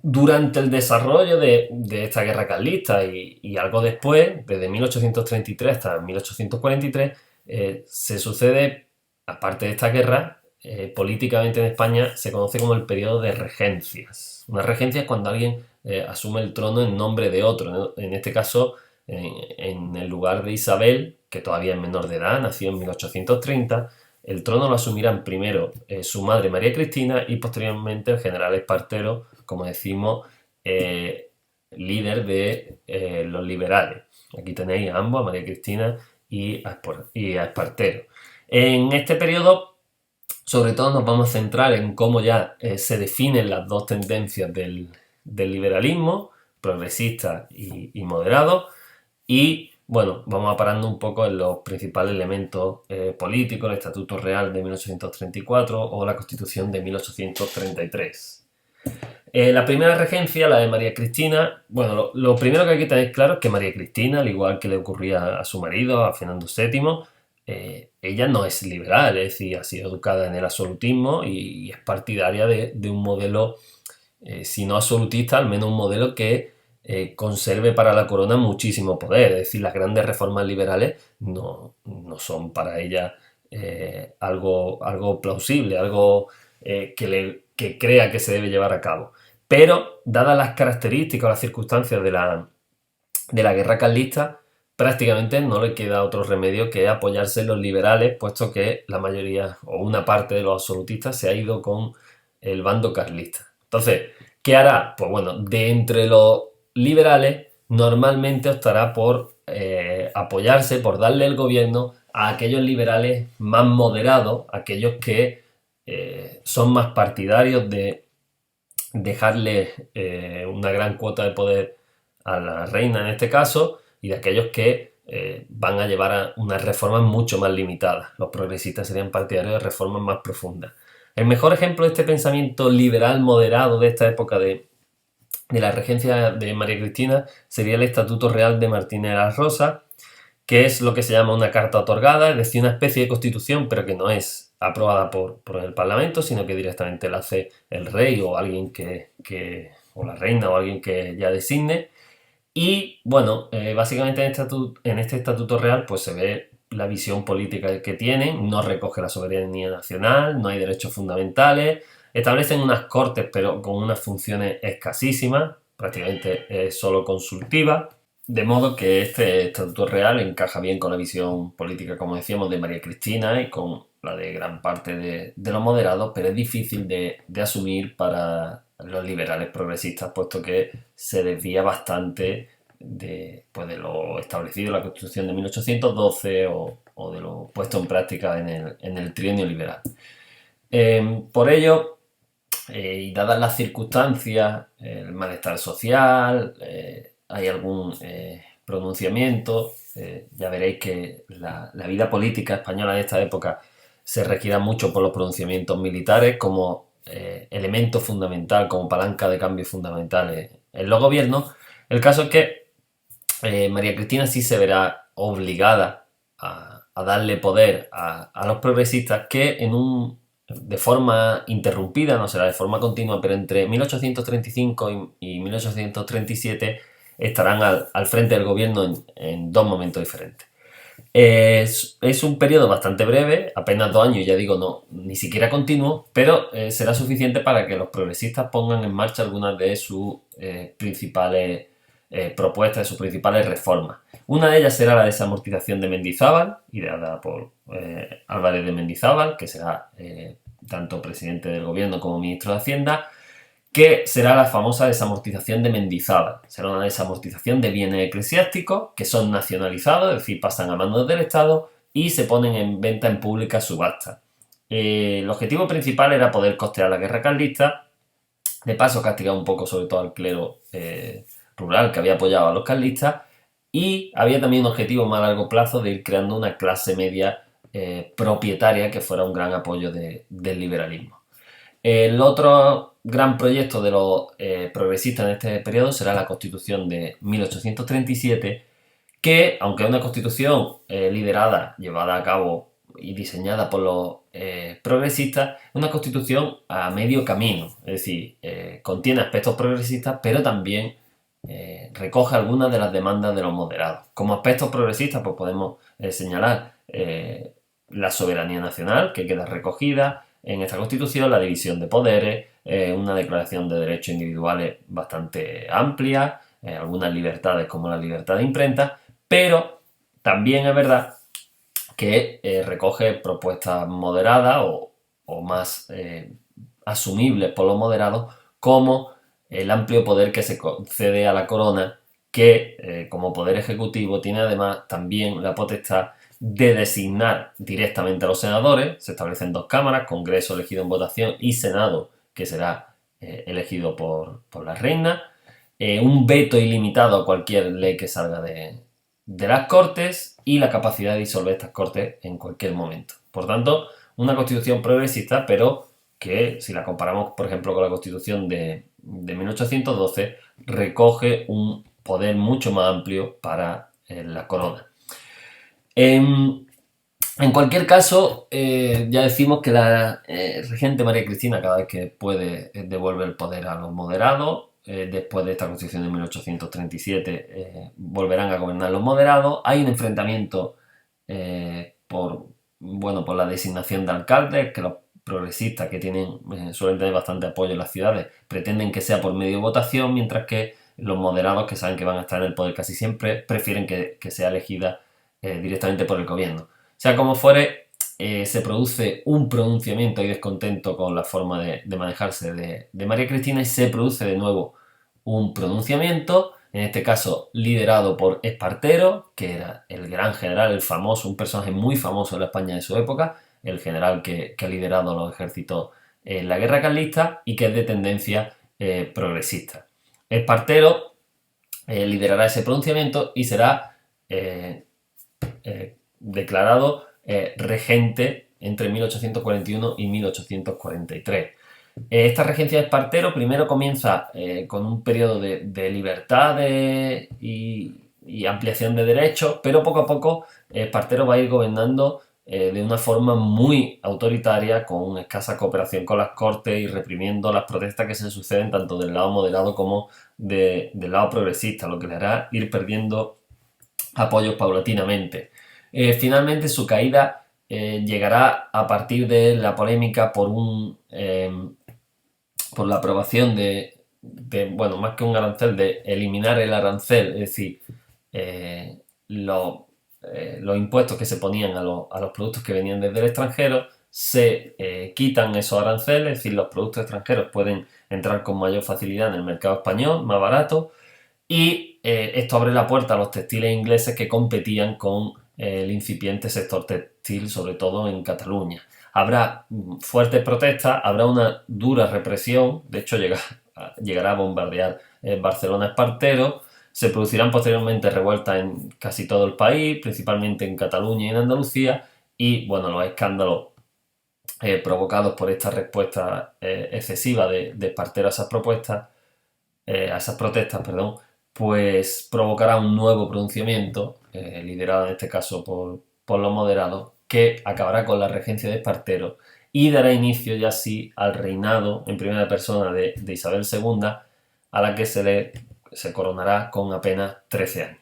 Durante el desarrollo de esta guerra carlista y algo después, desde 1833 hasta 1843, se sucede, aparte de esta guerra, políticamente en España se conoce como el periodo de regencias. Una regencia es cuando alguien asume el trono en nombre de otro, ¿no? En este caso, en el lugar de Isabel, que todavía es menor de edad, nació en 1830, el trono lo asumirán primero su madre María Cristina y posteriormente el general Espartero, como decimos, líder de los liberales. Aquí tenéis a ambos, a María Cristina y a Espartero. En este periodo, sobre todo, nos vamos a centrar en cómo ya se definen las dos tendencias del liberalismo, progresista y moderado, y bueno, vamos a parando un poco en los principales elementos políticos, el Estatuto Real de 1834 o la Constitución de 1833. La primera regencia, la de María Cristina, bueno, lo primero que hay que tener claro es que María Cristina, al igual que le ocurría a su marido, a Fernando VII, ella no es liberal, es decir, ha sido educada en el absolutismo y es partidaria de un modelo, si no absolutista, al menos un modelo que conserve para la corona muchísimo poder. Es decir, las grandes reformas liberales no son para ella algo plausible, algo que crea que se debe llevar a cabo. Pero, dadas las características o las circunstancias de la guerra carlista, prácticamente no le queda otro remedio que apoyarse en los liberales, puesto que la mayoría o una parte de los absolutistas se ha ido con el bando carlista. Entonces, ¿qué hará? Pues bueno, de entre los liberales, normalmente optará por apoyarse, por darle el gobierno a aquellos liberales más moderados, aquellos que son más partidarios de dejarle una gran cuota de poder a la reina en este caso, y de aquellos que van a llevar a unas reformas mucho más limitadas. Los progresistas serían partidarios de reformas más profundas. El mejor ejemplo de este pensamiento liberal moderado de esta época de la regencia de María Cristina sería el Estatuto Real de Martínez de las Rosas, que es lo que se llama una carta otorgada, es decir, una especie de constitución, pero que no es aprobada por el Parlamento, sino que directamente la hace el rey o alguien o la reina o alguien que ya designe. Y bueno, básicamente en este estatuto real pues se ve la visión política que tienen, no recoge la soberanía nacional, no hay derechos fundamentales, establecen unas cortes pero con unas funciones escasísimas, prácticamente solo consultivas, de modo que este estatuto real encaja bien con la visión política, como decíamos, de María Cristina y con la de gran parte de los moderados, pero es difícil de asumir para los liberales progresistas, puesto que se desvía bastante de lo establecido en la Constitución de 1812 o de lo puesto en práctica en el trienio liberal. Por ello, y dadas las circunstancias, el malestar social, hay algún pronunciamiento, ya veréis que la vida política española de esta época se requiere mucho por los pronunciamientos militares como elemento fundamental, como palanca de cambio fundamental en los gobiernos. El caso es que María Cristina sí se verá obligada a darle poder a los progresistas que de forma interrumpida, no será de forma continua, pero entre 1835 y 1837 estarán al frente del gobierno en dos momentos diferentes. Es un periodo bastante breve, apenas 2 años, ya digo, no, ni siquiera continuo, pero será suficiente para que los progresistas pongan en marcha algunas de sus principales propuestas, de sus principales reformas. Una de ellas será la desamortización de Mendizábal, ideada por Álvarez de Mendizábal, que será tanto presidente del gobierno como ministro de Hacienda, que será la famosa desamortización de Mendizábal. Será una desamortización de bienes eclesiásticos que son nacionalizados, es decir, pasan a manos del Estado y se ponen en venta en pública subasta. El objetivo principal era poder costear la guerra carlista, de paso castigar un poco sobre todo al clero rural que había apoyado a los carlistas, y había también un objetivo más a largo plazo de ir creando una clase media propietaria que fuera un gran apoyo del liberalismo. El otro gran proyecto de los progresistas en este periodo será la Constitución de 1837, que, aunque es una constitución llevada a cabo y diseñada por los progresistas, es una constitución a medio camino, es decir, contiene aspectos progresistas, pero también recoge algunas de las demandas de los moderados. Como aspectos progresistas, pues podemos señalar la soberanía nacional, que queda recogida en esta constitución, la división de poderes, una declaración de derechos individuales bastante amplia, algunas libertades como la libertad de imprenta, pero también es verdad que recoge propuestas moderadas o más asumibles por los moderados, como el amplio poder que se concede a la corona, que como poder ejecutivo tiene además también la potestad de designar directamente a los senadores. Se establecen dos cámaras, Congreso elegido en votación y Senado, que será elegido por la reina. Un veto ilimitado a cualquier ley que salga de las Cortes y la capacidad de disolver estas Cortes en cualquier momento. Por tanto, una constitución progresista, pero que si la comparamos, por ejemplo, con la constitución de 1812, recoge un poder mucho más amplio para la corona. En cualquier caso, ya decimos que la regente María Cristina cada vez que puede devuelve el poder a los moderados. Después de esta constitución de 1837 volverán a gobernar los moderados. Hay un enfrentamiento por la designación de alcaldes, que los progresistas, que suelen tener bastante apoyo en las ciudades, pretenden que sea por medio de votación, mientras que los moderados, que saben que van a estar en el poder casi siempre, prefieren que sea elegida directamente por el gobierno. Sea como fuere, se produce un pronunciamiento y descontento con la forma de manejarse de María Cristina, y se produce de nuevo un pronunciamiento, en este caso liderado por Espartero, que era el gran general, el famoso, un personaje muy famoso en la España de su época, el general que ha liderado los ejércitos en la guerra carlista y que es de tendencia progresista. Espartero liderará ese pronunciamiento y será declarado regente entre 1841 y 1843. Esta regencia de Espartero primero comienza con un periodo de libertades y ampliación de derechos, pero poco a poco Espartero va a ir gobernando de una forma muy autoritaria, con escasa cooperación con las cortes y reprimiendo las protestas que se suceden tanto del lado moderado como del lado progresista, lo que le hará ir perdiendo apoyos paulatinamente. Finalmente su caída llegará a partir de la polémica por la aprobación más que un arancel, de eliminar el arancel, es decir, los impuestos que se ponían a los productos que venían desde el extranjero. Se quitan esos aranceles, es decir, los productos extranjeros pueden entrar con mayor facilidad en el mercado español, más barato, y esto abre la puerta a los textiles ingleses que competían con el incipiente sector textil, sobre todo en Cataluña. Habrá fuertes protestas, habrá una dura represión, de hecho llegará a bombardear Barcelona Espartero. Se producirán posteriormente revueltas en casi todo el país, principalmente en Cataluña y en Andalucía, y los escándalos provocados por esta respuesta excesiva de Espartero a esas protestas, pues provocará un nuevo pronunciamiento, liderado en este caso por los moderados, que acabará con la regencia de Espartero y dará inicio ya así al reinado en primera persona de Isabel II, a la que se coronará con apenas 13 años.